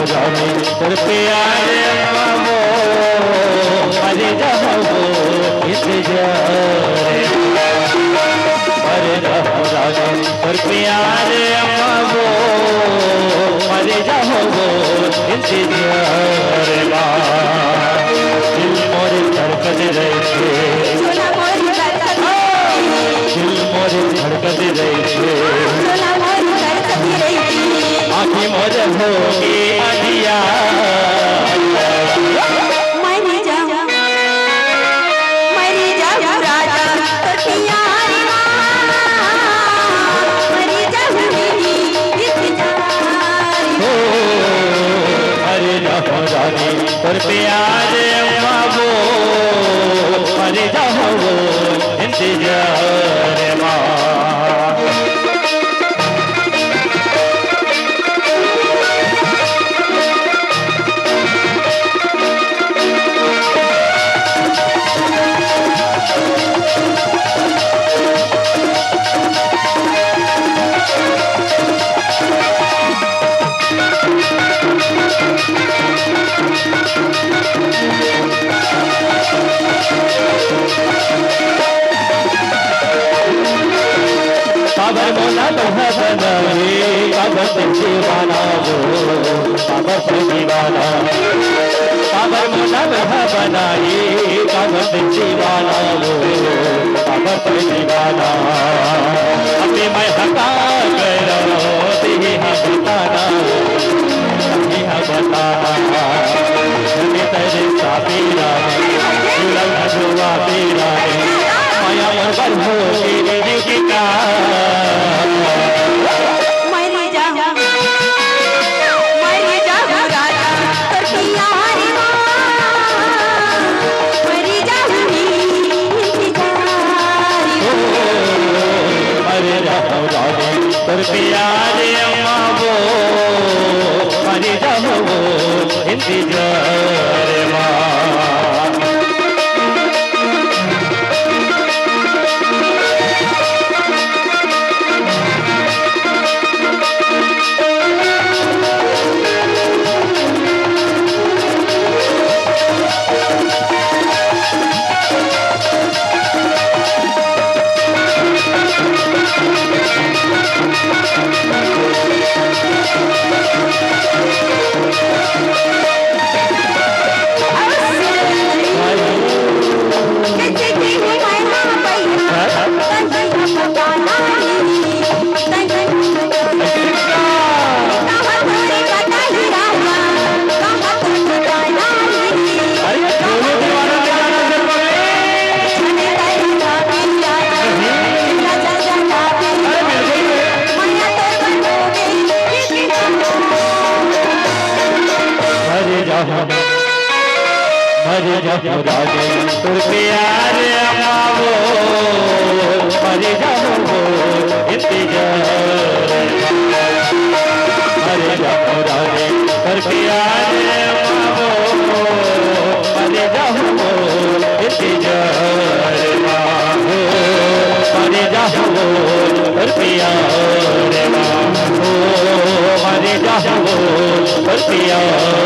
जाने पर प्यार वो मर जाओ इंतजार मर जाने पर प्यार वो मर जाओ इंतजार दिल मोर धड़कन रहे दिल मोर धड़कन रहे आँखें मोर होगी अधिया पर प्यार वो मर जाओ इंतजार काबर मोला बनाए काबर दीवाना वो काबर दीवाना काबर मोला बनाए काबर दीवाना वो काबर दीवाना अपने मैं हका करो तेरी बताना बताना तेरे साबीरा जुआ तेरा माया मोर हो तेरी का पर प्यार वो मर जाओ इंतजार मर जाओ राजे तुर प्यार वो मर जाओ इंतजार मर जाओ राजे तुर प्यार वो मर जाओ इंतजार मर जाओ तुर प्यार मर जाओ तुर प्यार